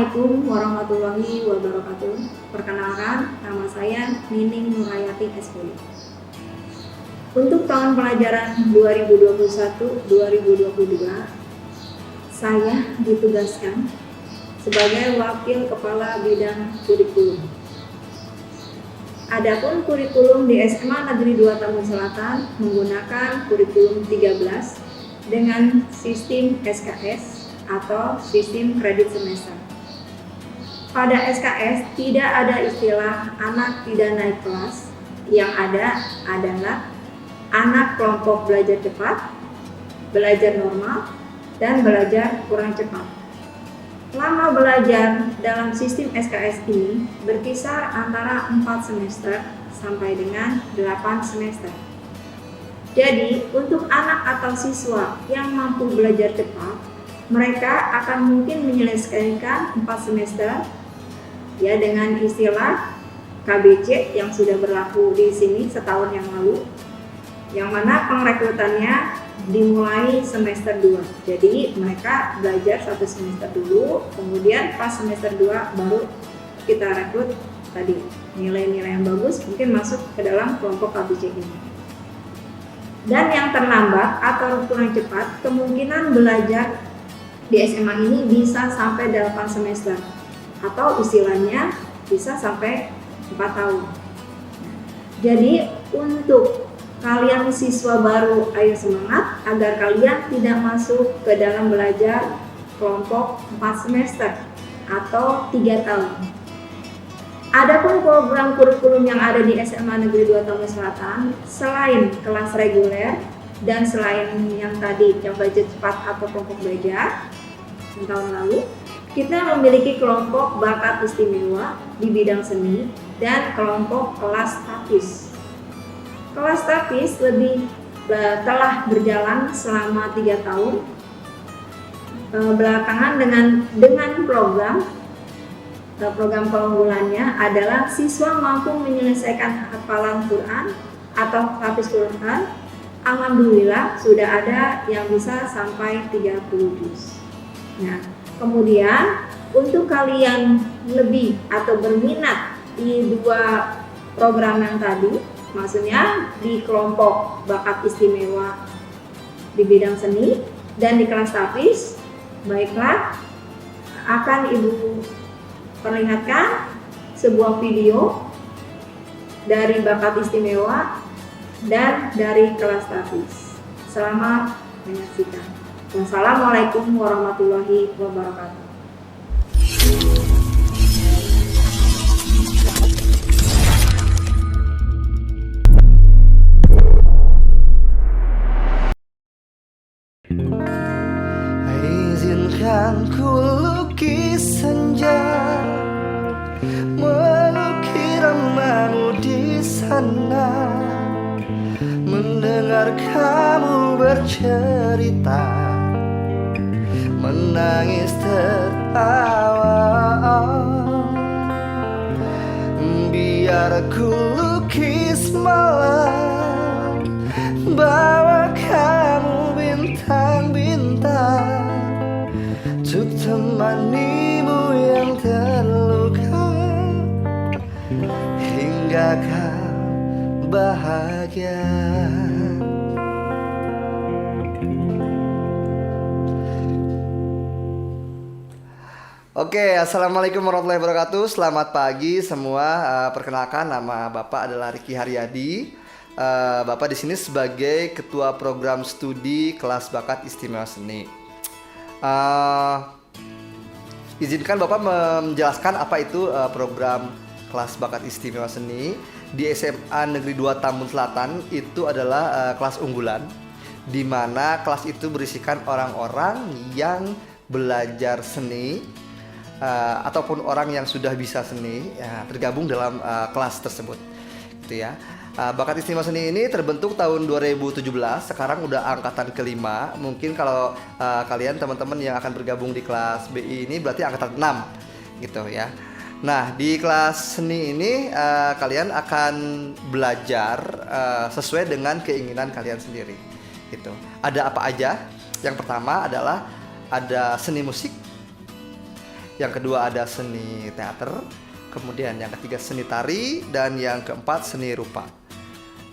Assalamualaikum warahmatullahi wabarakatuh. Perkenalkan, nama saya Nining Nurhayati SPD. Untuk tahun pelajaran 2021-2022, saya ditugaskan sebagai Wakil Kepala Bidang Kurikulum. Adapun kurikulum di SMA Negeri 2 Tambun Selatan menggunakan kurikulum 13 dengan sistem SKS atau sistem kredit semester. Pada SKS tidak ada istilah anak tidak naik kelas, yang ada adalah anak kelompok belajar cepat, belajar normal, dan belajar kurang cepat. Lama belajar dalam sistem SKS ini berkisar antara 4 semester sampai dengan 8 semester. Jadi, untuk anak atau siswa yang mampu belajar cepat, mereka akan mungkin menyelesaikan 4 semester ya dengan istilah KBC yang sudah berlaku di sini setahun yang lalu, yang mana pengrekrutannya dimulai semester 2. Jadi mereka belajar 1 semester dulu, kemudian pas semester 2 baru kita rekrut tadi nilai-nilai yang bagus mungkin masuk ke dalam kelompok KBC ini. Dan yang terlambat atau kurang cepat, kemungkinan belajar di SMA ini bisa sampai 8 semester atau istilahnya bisa sampai 4 tahun. Jadi untuk kalian siswa baru, ayo semangat agar kalian tidak masuk ke dalam belajar kelompok 4 semester atau 3 tahun. Adapun program kurikulum yang ada di SMA Negeri 2 Tambun Selatan, selain kelas reguler dan selain yang tadi yang belajar cepat atau kelompok belajar tahun lalu, kita memiliki kelompok bakat istimewa di bidang seni dan kelompok kelas tapis. Kelas tapis telah berjalan selama 3 tahun belakangan dengan program keunggulannya adalah siswa mampu menyelesaikan hafalan Quran atau hafiz Quran. Alhamdulillah sudah ada yang bisa sampai 30 juz. Nah, kemudian untuk kalian lebih atau berminat di 2 program yang tadi, maksudnya di kelompok bakat istimewa di bidang seni dan di kelas tapis, baiklah akan Ibu perlihatkan sebuah video dari bakat istimewa dan dari kelas tapis. Selamat menyaksikan. Wassalamualaikum warahmatullahi wabarakatuh. Izinkan ku lukis senja, melukiramamu di sana, mendengar kamu bercerita, menangis tertawa. Biar ku lukis malam, bawa kamu bintang-bintang, untuk temanimu yang terluka hingga kau bahagia. Oke, assalamualaikum warahmatullahi wabarakatuh. Selamat pagi semua. Perkenalkan, nama Bapak adalah Riki Haryadi. Bapak di sini sebagai Ketua Program Studi Kelas Bakat Istimewa Seni. Izinkan Bapak menjelaskan apa itu program Kelas Bakat Istimewa Seni di SMA Negeri 2 Tambun Selatan. Itu adalah kelas unggulan, di mana kelas itu berisikan orang-orang yang belajar seni ataupun orang yang sudah bisa seni ya, tergabung dalam kelas tersebut, gitu ya. Bakat Istimewa Seni ini terbentuk tahun 2017, sekarang udah angkatan kelima. Mungkin kalau kalian teman-teman yang akan bergabung di kelas BI ini berarti angkatan 6 gitu ya. Nah, di kelas seni ini kalian akan belajar sesuai dengan keinginan kalian sendiri gitu. Ada apa aja? Yang pertama adalah ada seni musik, yang kedua ada seni teater, kemudian yang ketiga seni tari, dan yang keempat seni rupa.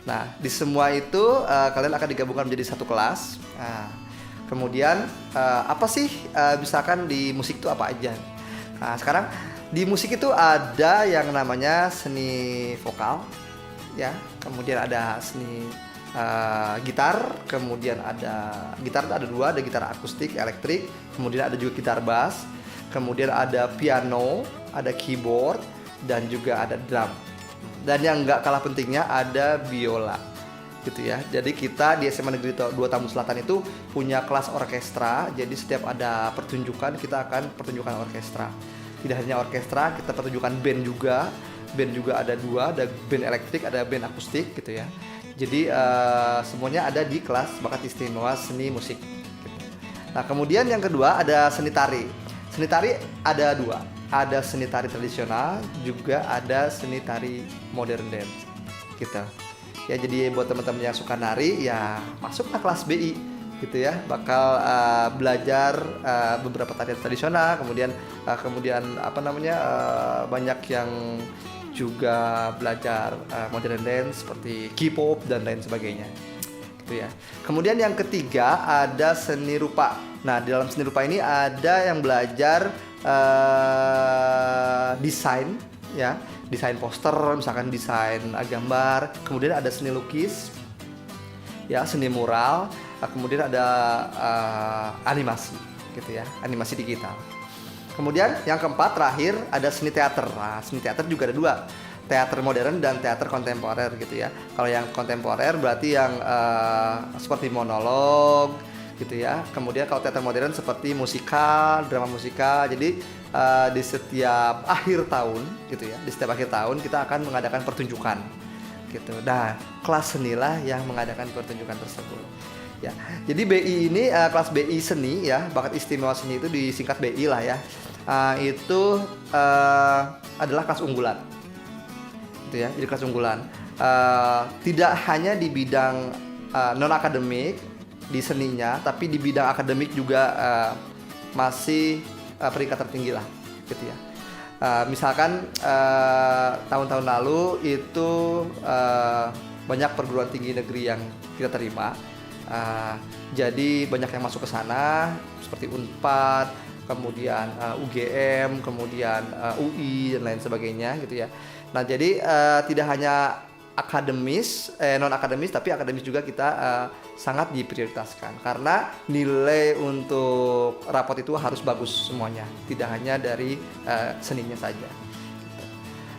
Nah, di semua itu kalian akan digabungkan menjadi satu kelas. Nah, kemudian apa sih misalkan di musik itu apa aja? Nah, sekarang di musik itu ada yang namanya seni vokal, ya. Kemudian ada seni gitar, kemudian ada gitar ada dua, ada gitar akustik, elektrik, kemudian ada juga gitar bass, kemudian ada piano, ada keyboard, dan juga ada drum. Dan yang nggak kalah pentingnya ada biola, gitu ya. Jadi kita di SMA Negeri 2 Tambun Selatan itu punya kelas orkestra. Jadi setiap ada pertunjukan kita akan pertunjukan orkestra. Tidak hanya orkestra, kita pertunjukan band juga. Band juga ada dua, ada band elektrik, ada band akustik, gitu ya. Jadi semuanya ada di kelas bakat istimewa seni musik. Gitu. Nah, kemudian yang kedua ada seni tari. Seni tari ada dua. Ada seni tari tradisional, juga ada seni tari modern dance, gitu. Ya, jadi buat teman-teman yang suka nari, ya masuklah kelas BI, gitu ya. Bakal belajar beberapa tarian tradisional, kemudian banyak yang juga belajar modern dance seperti K-pop dan lain sebagainya, gitu ya. Kemudian yang ketiga ada seni rupa. Nah, di dalam seni rupa ini ada yang belajar desain, ya, desain poster, misalkan desain gambar. Kemudian ada seni lukis, ya, seni mural. Kemudian ada animasi, gitu ya, animasi digital. Kemudian yang keempat terakhir ada seni teater. Nah, seni teater juga ada dua, teater modern dan teater kontemporer, gitu ya. Kalau yang kontemporer berarti yang seperti monolog, gitu ya. Kemudian kalau teater modern seperti musikal, drama musikal. Jadi di setiap akhir tahun, gitu ya, di setiap akhir tahun kita akan mengadakan pertunjukan, gitu. Nah, kelas senilah yang mengadakan pertunjukan tersebut, ya. Jadi BI ini kelas BI seni, ya, bakat istimewa seni itu disingkat BI lah, ya. Itu adalah kelas unggulan, gitu ya. Jadi kelas unggulan tidak hanya di bidang non akademik di seninya, tapi di bidang akademik juga masih peringkat tertinggi lah, gitu ya. Misalkan tahun-tahun lalu itu banyak perguruan tinggi negeri yang kita terima, jadi banyak yang masuk ke sana seperti Unpad, kemudian UGM, kemudian UI dan lain sebagainya, gitu ya. Nah, jadi tidak hanya akademis, non akademis, tapi akademis juga kita sangat diprioritaskan karena nilai untuk rapot itu harus bagus semuanya, tidak hanya dari seninya saja.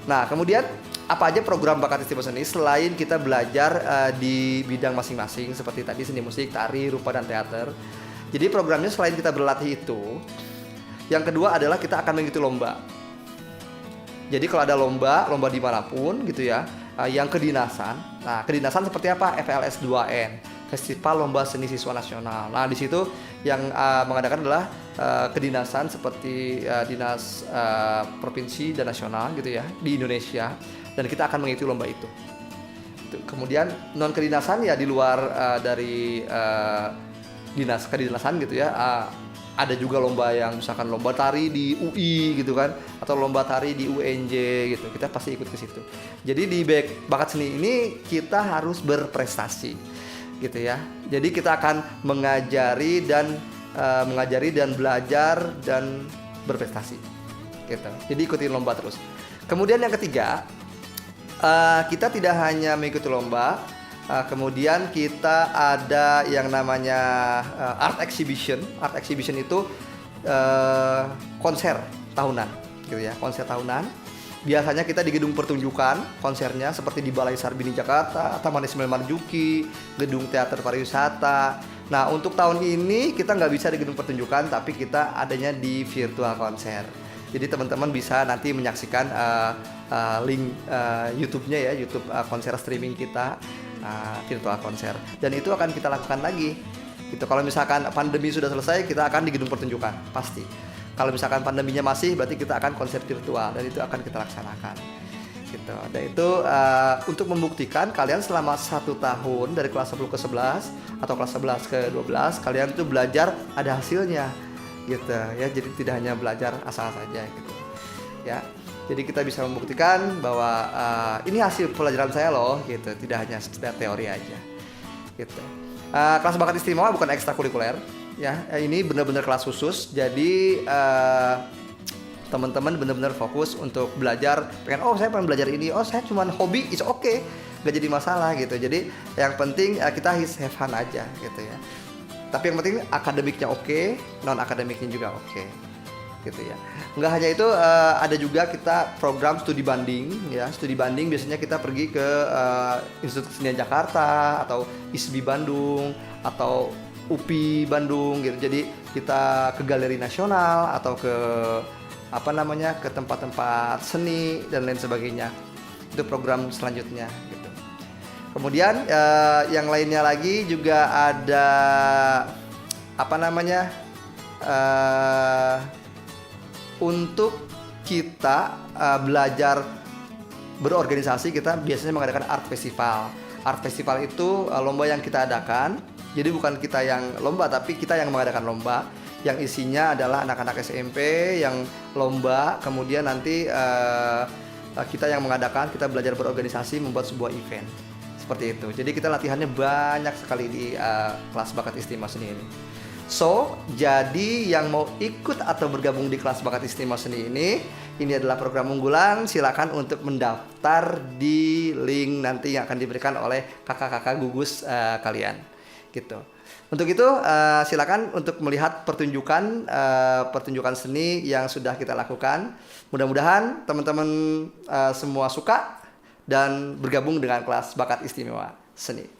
Nah, kemudian apa aja program bakat istimewa seni selain kita belajar di bidang masing-masing seperti tadi seni musik, tari, rupa, dan teater. Jadi programnya selain kita berlatih itu, yang kedua adalah kita akan mengikuti lomba. Jadi kalau ada lomba dimanapun, gitu ya, yang kedinasan. Nah, kedinasan seperti apa? FLS 2N, Festival Lomba Seni Siswa Nasional. Nah, di situ yang mengadakan adalah kedinasan seperti dinas provinsi dan nasional, gitu ya, di Indonesia, dan kita akan mengikuti lomba itu. Kemudian non kedinasan ya di luar dari dinas kedinasan, gitu ya. Ada juga lomba yang misalkan lomba tari di UI, gitu kan, atau lomba tari di UNJ, gitu. Kita pasti ikut ke situ. Jadi di bakat seni ini kita harus berprestasi, gitu ya. Jadi kita akan mengajari dan belajar dan berprestasi, gitu. Jadi ikuti lomba terus. Kemudian yang ketiga, kita tidak hanya mengikuti lomba. Kemudian kita ada yang namanya art exhibition. Art exhibition itu konser tahunan, gitu ya, konser tahunan. Biasanya kita di gedung pertunjukan konsernya seperti di Balai Sarbini Jakarta, Taman Ismail Marzuki, Gedung Teater Pariwisata. Nah, untuk tahun ini kita nggak bisa di gedung pertunjukan, tapi kita adanya di virtual konser. Jadi teman-teman bisa nanti menyaksikan link YouTube-nya, ya, YouTube konser streaming kita. Virtual konser, dan itu akan kita lakukan lagi, gitu. Kalau misalkan pandemi sudah selesai, kita akan di gedung pertunjukan pasti. Kalau misalkan pandeminya masih, berarti kita akan konser virtual, dan itu akan kita laksanakan, gitu. Dan itu untuk membuktikan kalian selama 1 tahun dari kelas 10 ke 11 atau kelas 11 ke 12 kalian tuh belajar ada hasilnya, gitu ya. Jadi tidak hanya belajar asal saja gitu ya. Jadi kita bisa membuktikan bahwa ini hasil pelajaran saya loh gitu, tidak hanya sekedar teori aja gitu. Kelas bakat istimewa bukan ekstrakurikuler ya, ini benar-benar kelas khusus. Jadi teman-teman benar-benar fokus untuk belajar. Saya pengen belajar ini, saya cuma hobi, it's okay, gak jadi masalah gitu. Jadi yang penting kita have fun aja gitu ya. Tapi yang penting akademiknya oke, non akademiknya juga oke gitu ya. Nggak hanya itu, ada juga kita program studi banding ya. Studi banding biasanya kita pergi ke Institut Kesenian Jakarta atau ISBI Bandung atau UPI Bandung gitu. Jadi kita ke Galeri Nasional atau ke ke tempat-tempat seni dan lain sebagainya. Itu program selanjutnya gitu. Kemudian yang lainnya lagi juga ada untuk kita belajar berorganisasi, kita biasanya mengadakan art festival. Art festival itu lomba yang kita adakan. Jadi bukan kita yang lomba, tapi kita yang mengadakan lomba yang isinya adalah anak-anak SMP yang lomba. Kemudian nanti kita yang mengadakan, kita belajar berorganisasi, membuat sebuah event seperti itu. Jadi kita latihannya banyak sekali di kelas bakat istimewa seni ini. So, jadi yang mau ikut atau bergabung di kelas bakat istimewa seni ini adalah program unggulan. Silakan untuk mendaftar di link nanti yang akan diberikan oleh kakak-kakak gugus kalian, gitu. Untuk itu silakan untuk melihat pertunjukan seni yang sudah kita lakukan. Mudah-mudahan teman-teman semua suka dan bergabung dengan kelas bakat istimewa seni.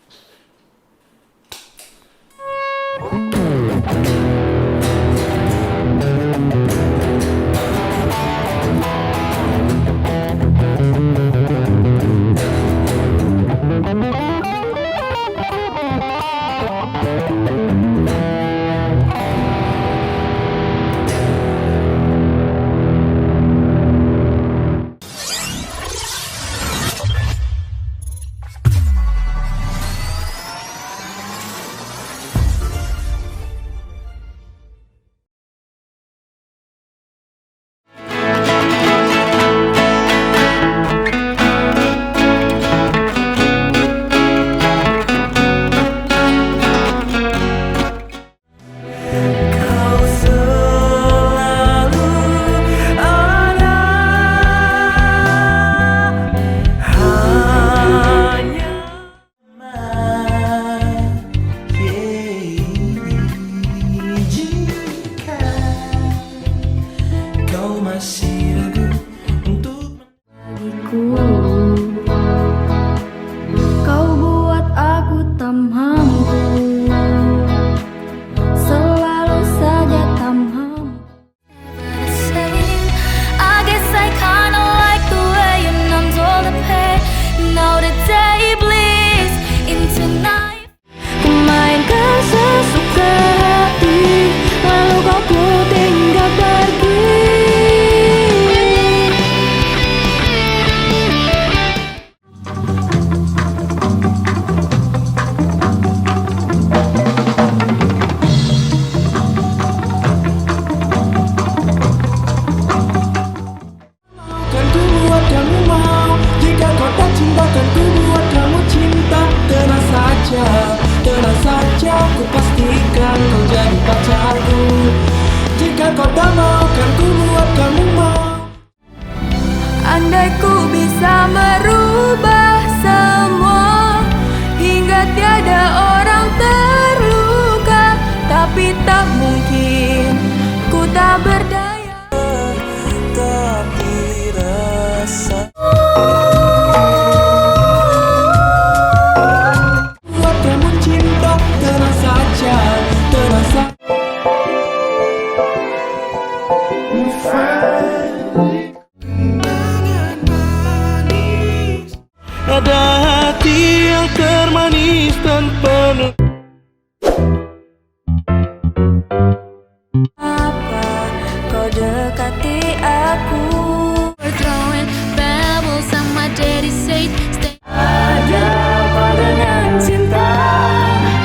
Andai ku bisa merubah semua hingga tiada orang terluka, tapi tak mungkin, ku tak berdaya. Tapi rasa buat kamu cinta tenang saja, terasa. Ada hati yang termanis dan penuh. Apa kau dekati aku? We're throwing pebbles and my daddy say stay. Ada pandangan cinta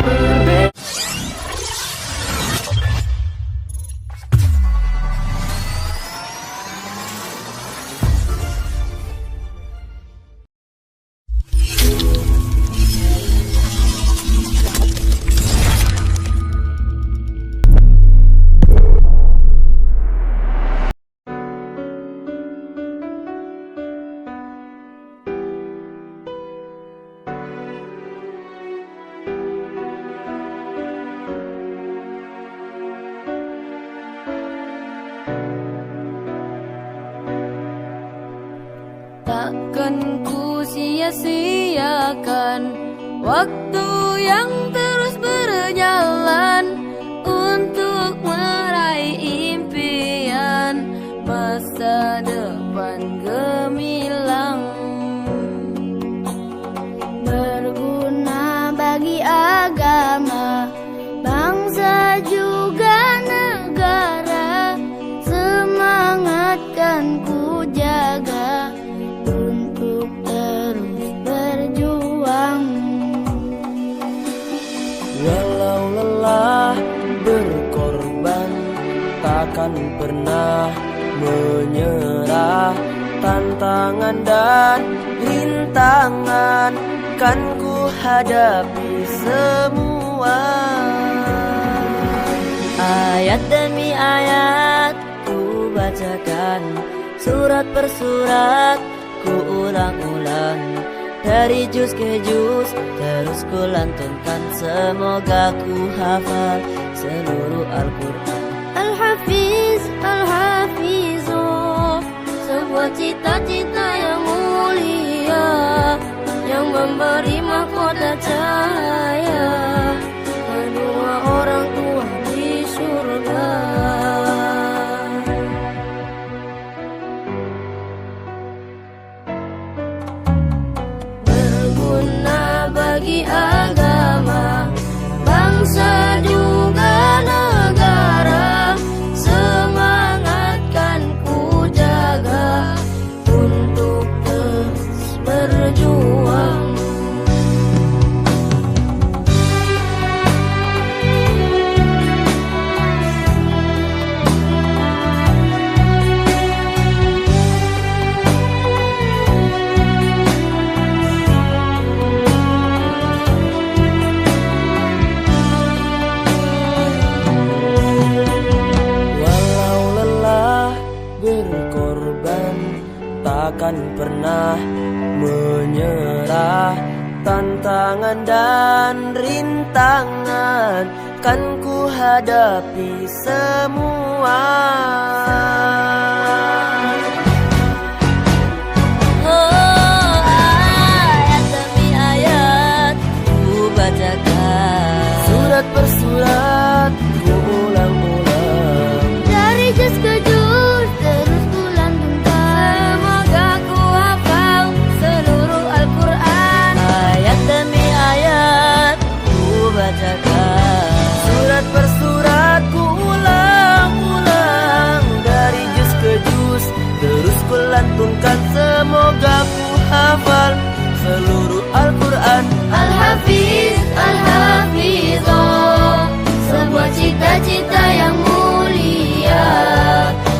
berbeda. Takkan ku sia-siakan waktu yang terus berjalan untuk meraih impian masa depan gemilang. Berguna bagi agama, bangsa juga negara. Semangatkan ku jaga untuk terus berjuang. Walau lelah berkorban, takkan pernah menyerah. Tantangan dan rintangan kan ku hadapi semua. Ayat demi ayat ku bacakan, surat per surat ku ulang-ulang. Dari juz ke juz terus ku lantunkan, semoga ku hafal seluruh Al-Quran. Al-Hafiz, Al-Hafizah, sebuah cita-cita yang mulia, yang memberi mahkota cahaya kedua orang tua di surga. Berguna bagi agama, bangsa juga negara. Semangatkan ku jaga untuk terus berjuang. Walau lelah berkorban, takkan pernah menyerah. Tantangan dan rintangan kan ku hadapi semua. Oh, ayat demi ayat ku bacakan, Surat per surat ku ulang-ulang. dari juz ke juz terus ku lantunkan, semoga ku hafal seluruh Al-Quran. Ayat demi ayat ku bacakan, surat per surat ku ulang-ulang. Dari juz ke juz terus ku lantunkan, semoga ku hafal seluruh Al-Quran. Al-Hafiz, Al-Hafizah, sebuah cita-cita yang mulia,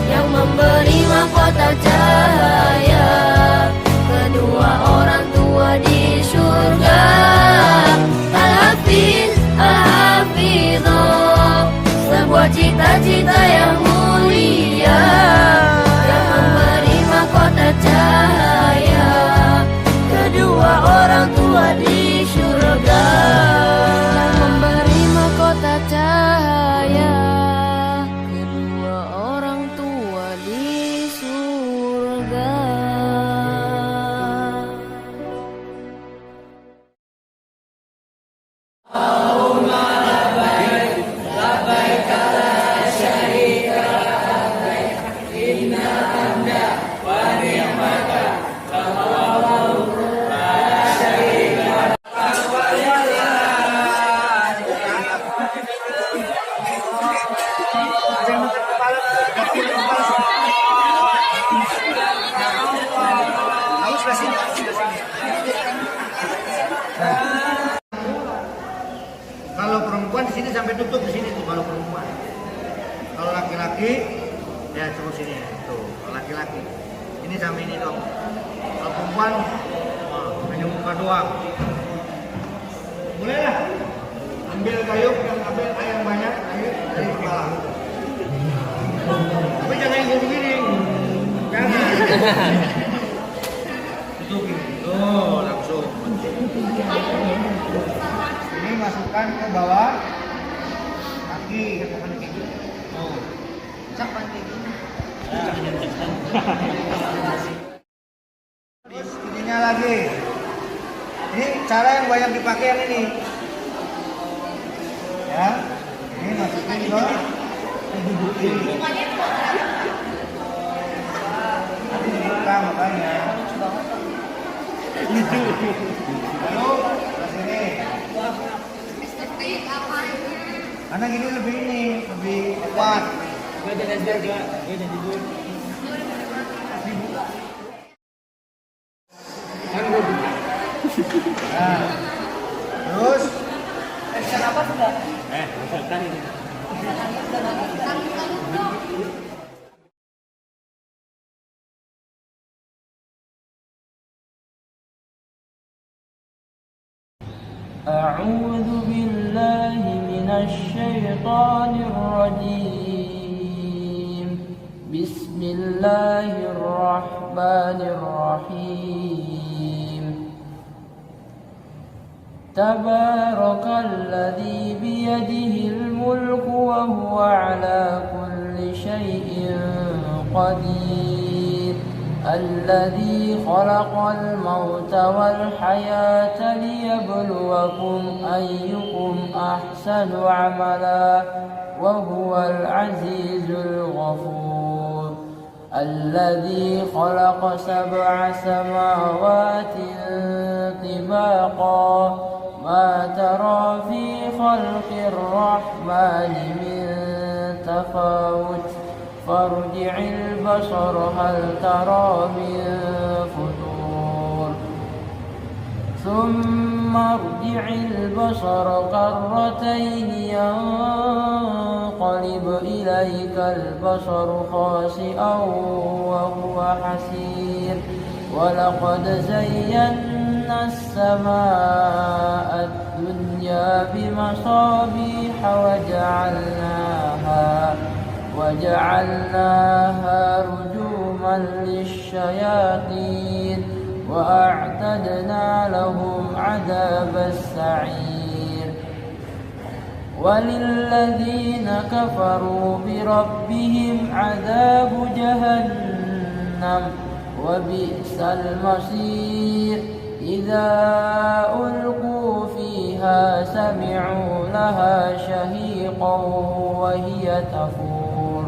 yang memberi mahkota cahaya kedua orang tua di surga. Al-Hafiz, Al-Hafizah, sebuah cita-cita yang mulia, yang memberi mahkota cahaya kedua orang tua di surga. Memberi mahkota cahaya kedua orang tua di surga. Kalau perempuan di sini sampai tutup di sini tuh kalau perempuan. Kalau laki-laki ya terus sini tuh. Kalau laki-laki ini sampai ini dong. Kalau perempuan hanya muka doang. Boleh lah. Ambil kayu yang ambil air banyak air dari kepala. Tapi jangan yang begini. Jangan. Tutupin. Tuh langsung. Ini masukkan ke bawah kaki. Oh. Capan kayak gini. Di sini lagi. Ini cara yang banyak dipakai yang ini. Ya, ini masukin ke ini. Nanti dibuka makanya. Lalu ke sini. Karena gini lebih kuat. Nah, terus أعوذ بالله من الشيطان الرجيم بسم الله الرحمن الرحيم تبارك الذي بيده الملك وهو على كل شيء قدير الذي خلق الموت والحياة ليبلوكم أيكم أحسن عملا وهو العزيز الغفور الذي خلق 7 سماوات طباقا ما ترى في خلق الرحمن من تفاوت فارجع البصر هل ترى من فطور ثم ارجع البصر كرتين ينقلب إليك البصر خاسئا وهو حسير ولقد زينا السماء الدنيا بمصابيح وجعلناها رجوما للشياطين وأعتدنا لهم عذاب السعير وللذين كفروا بربهم عذاب جهنم وبئس المصير إذا ألقوا فيها سمعوا لها شهيقا وهي تفور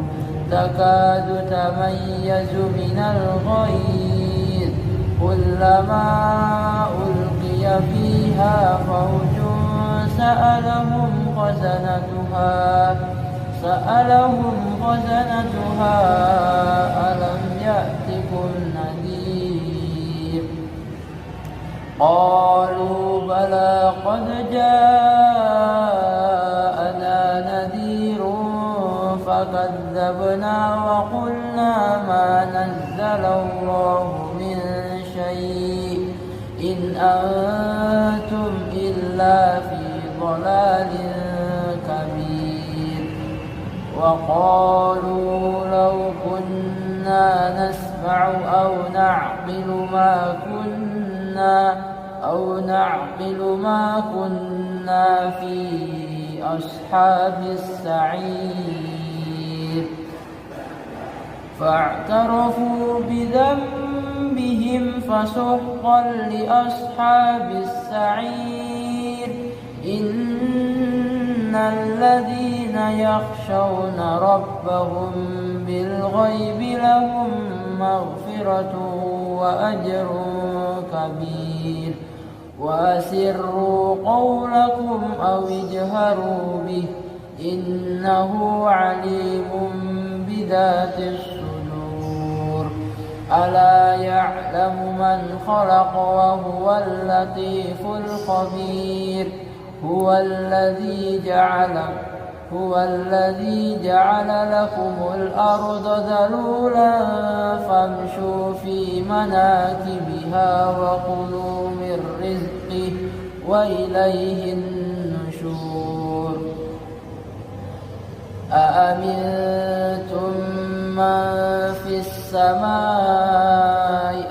تكاد تميز من الغيظ كلما ألقي فيها فوج سألهم خزنتها ألم يأتكم نذير قالوا بلى قد جاءنا نذير فكذبنا وقلنا ما نزل الله من شيء إن أنتم إلا في ضلال كبير وقالوا لو كنا نسمع أو نعقل ما كنا في أصحاب السعير فاعترفوا بذنبهم فسحقا لأصحاب السعير إن الذين يخشون ربهم بالغيب لهم مغفرة وأجر كبير وأسروا قولكم أو اجهروا به إنه عليم بذات الصدور ألا يعلم من خلق وهو اللطيف الخبير هو الذي جعل لكم الأرض ذلولا فامشوا في مناكبها وكلوا من رزقه وإليه النشور أأمنتم من في السماء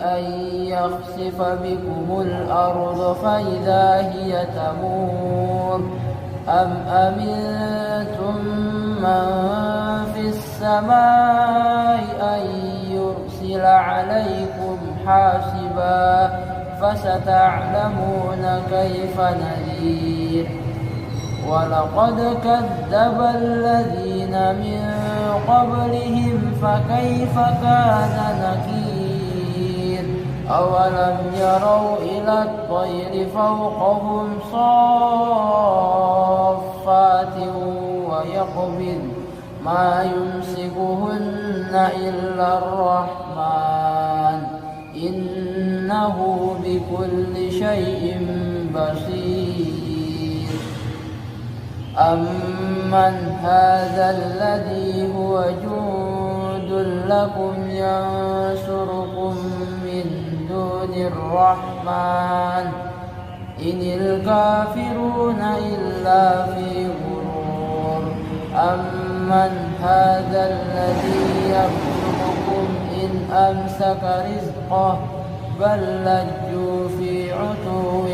أن يخسف بكم الأرض فإذا هي تمور أم أمنتم من في السماء أن يرسل عليكم حاسبا فستعلمون كيف نذير ولقد كذب الذين من قبلهم فكيف كان نكير أولم يروا إلى الطير فوقهم صافات ويقبض ما يمسكهن إلا الرحمن إنه بكل شيء بصير أمن هذا الذي هو جند لكم ينصركم من دون الرحمن إن الكافرون إلا في غرور أمن هذا الذي يرزقكم إن أمسك رزقه بل لجوا في عتو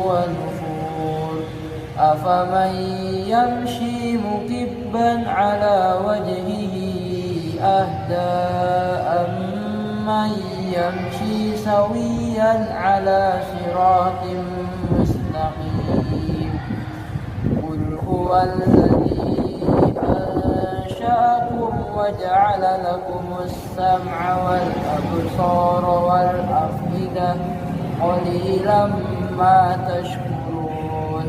ونفور أفمن يمشي مكبا على وجهه أهدى أمن يمشي سويا على صراط مستقيم قل هو الذي أنشأكم وجعل لكم السمع والأبصار والأفئدة قليلا ما تشكرون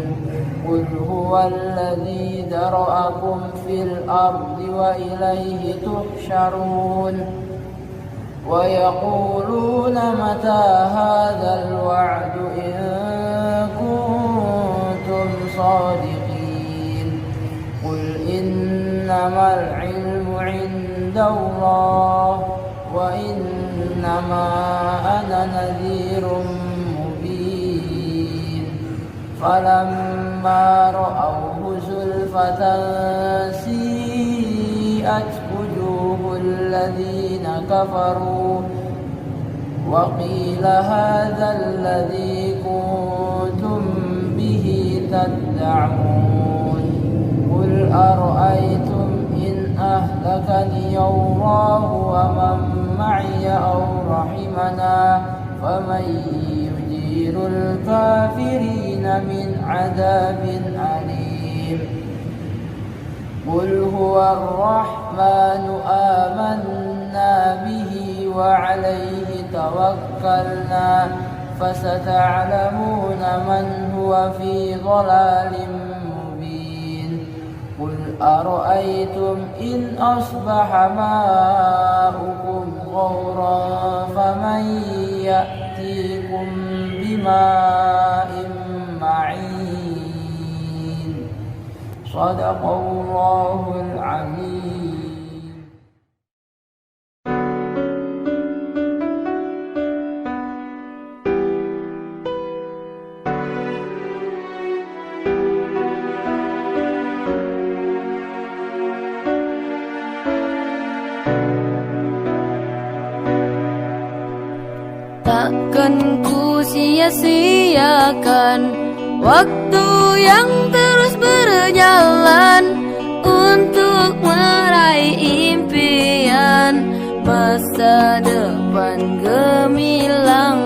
قل هو الذي ذرأكم في الأرض وإليه تحشرون ويقولون متى هذا الوعد إن كنتم صادقين قل إنما العلم عند الله وإنما أنا نذير مبين فلما رأوه زلفة سيئت وجوه الذين كفروا وقيل هذا الذي كنتم به تدعون قل أرأيتم إن أهلكني الله ومن معي أو رحمنا فمن يجير الكافرين من عذاب أليم قل هو الرحمن آمنا به وعليه توكلنا فستعلمون من هو في ضلال مبين قل أرأيتم إن أصبح ماؤكم غورا فمن يأتيكم بماء معين صدق الله العليم. Takkan ku sia-siakan waktu yang terus berjalan untuk meraih impian masa depan gemilang.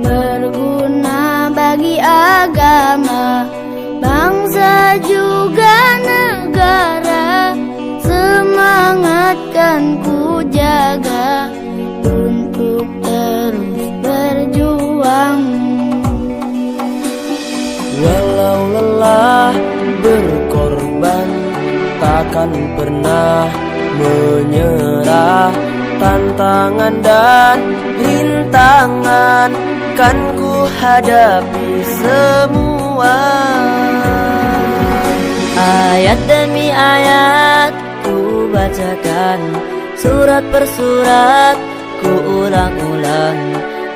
Berguna bagi agama, bangsa juga negara. Semangatkan ku jaga untuk terus berjuang. Walau lelah berkorban, takkan pernah menyerah. Tantangan dan rintangan kan ku hadapi semua. Ayat demi ayat ku bacakan, surat per surat ku ulang-ulang.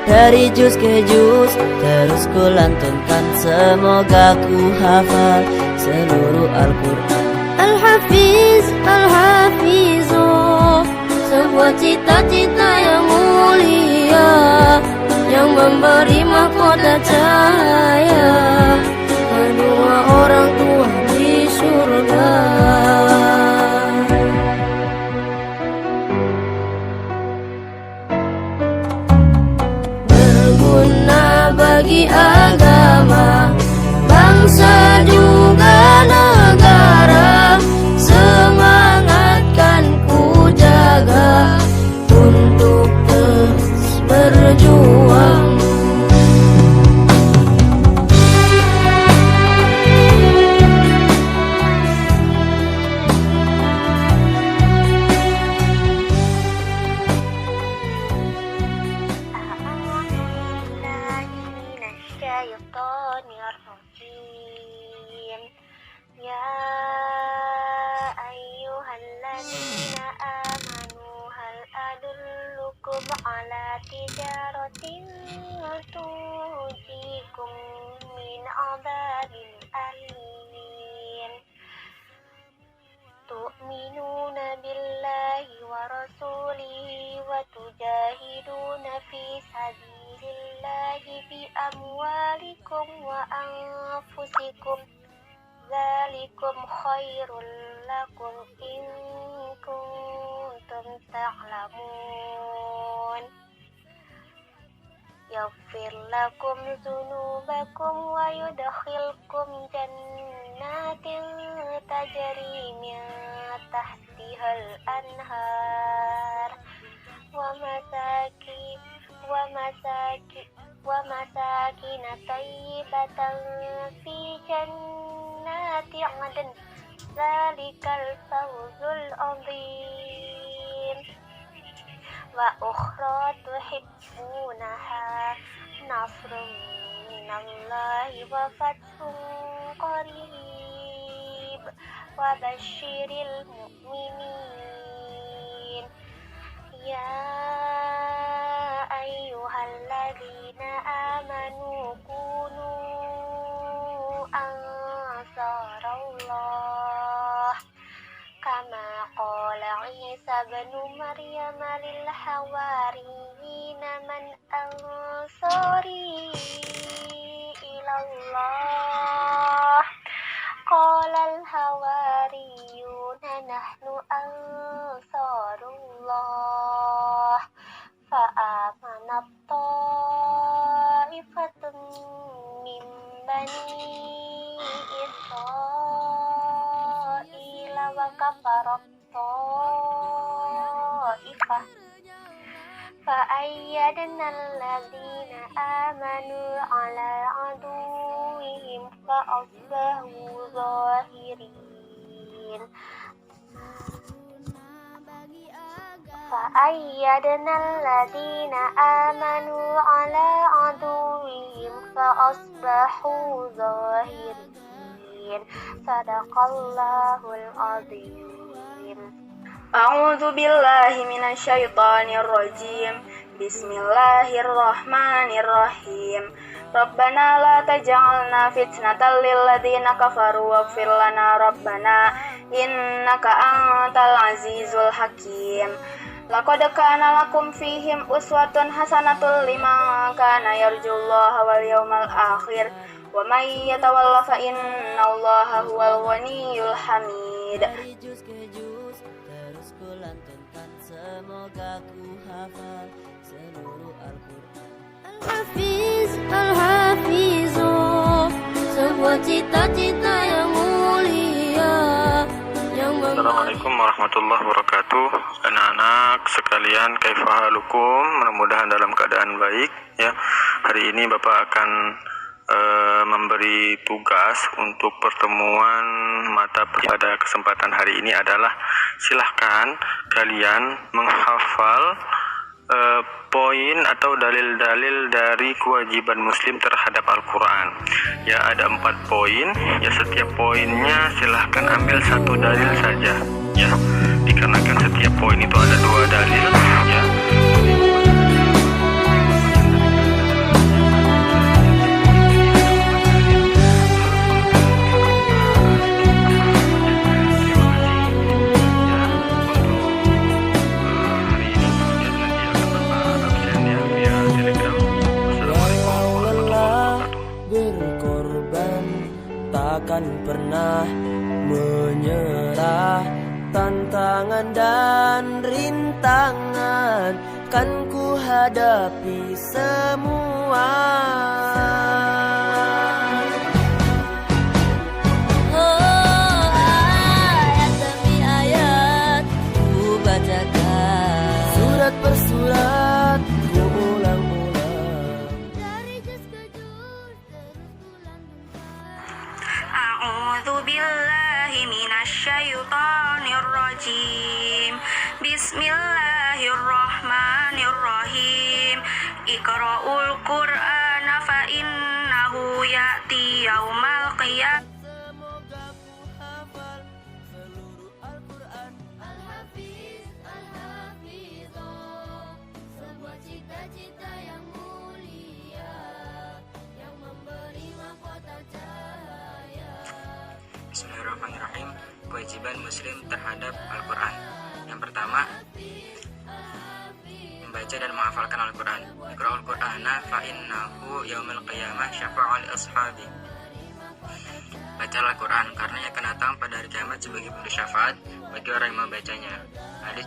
Dari juz ke juz terus ku lantunkan, semoga ku hafal seluruh Al-Quran. Al-Hafiz, Al-Hafizullah, sebuah cita-cita yang mulia yang memberi mahkota cahaya kedua orang tua di surga. bagi agama, bangsa juga negara. Semangatkan ku jaga untuk terus berjuang. Ya ayyuhalladzina amanu hal adullukum ala tijaratin tunjikum min adzabin alim. Tu'minuna billahi wa rasulihi wa tujahiduna fi sabilillahi bi amwalikum wa anfusikum. Dzalikum khairul lakum in kuntum ta'lamun. Yaghfir lakum dzunubakum wa yudkhilkum jannatin tajri min tahtihal anhar wa masakin tayyibatan fi jannati 'adn. Dzalikal fawzul 'adzim. Wa ukhra tuhibbunaha nasrun minallahi wa fathun qarib wa basyiril mu'minin. Ya ayyuhalladzina amanu kunu ansarallah kama qala Isa bin Maryam lil hawariyina man ansari ilallah qala al hawariyuna nahnu ansarullah fa amanat ta'ifatun min bani Israila wa kafarat ta'ifah fa ayyadna alladhina amanu ala aduwwihim fa asbahu zahirin. فأيدنا الذين آمنوا على عدوهم فأصبحوا ظاهرين. صدق الله العظيم. أعوذ بالله من الشيطان الرجيم. بسم الله الرحمن الرحيم. ربنا لا تجعلنا فتنة للذين كفروا واغفر لنا ربنا إنك أنت العزيز الحكيم. لقد كان لكم فيهم أسوة حسنة لمن كان يرجو الله واليوم الآخر ومن يتول فإن الله هو الغني الحميد. Dari juz ke juz terus ku lantunkan, semoga ku hafal seluruh Al-Quran. Al-Hafiz, Al-Hafizu, sebuah cita-cita yang mulia yang Assalamualaikum warahmatullahi wabarakatuh. Anak-anak sekalian, kaifa halukum? Mudah-mudahan dalam keadaan baik ya. Hari ini Bapak akan memberi tugas untuk pertemuan mata pada kesempatan hari ini adalah silahkan kalian menghafal poin atau dalil-dalil dari kewajiban muslim terhadap Al-Quran. Ya, ada 4 poin. Ya, setiap poinnya silahkan ambil 1 dalil saja. Ya, dikarenakan setiap poin itu ada 2 dalil. Ya. Takkan pernah menyerah, tantangan dan rintangan kan ku hadapi semua. rajim. Bismillahirrahmanirrahim. Iqra'ul Qur'ana fa innahu ya'ti yaumal qiyamah. Semoga ku hafal seluruh Al-Quran. Al-Hafiz, Al-Hafizah, sebuah cita-cita yang mulia, yang memberi mahkota cahaya. Bismillahirrahmanirrahim. Kewajiban muslim terhadap Al-Quran. Yang pertama, membaca dan menghafalkan Al-Quran. Iqra'ul Qur'ana fa innahu yaumil qiyamah syafa'al ashabi. Bacalah Al-Quran karena ia akan datang pada hari kiamat sebagai pemberi syafaat bagi orang yang membacanya. Hadis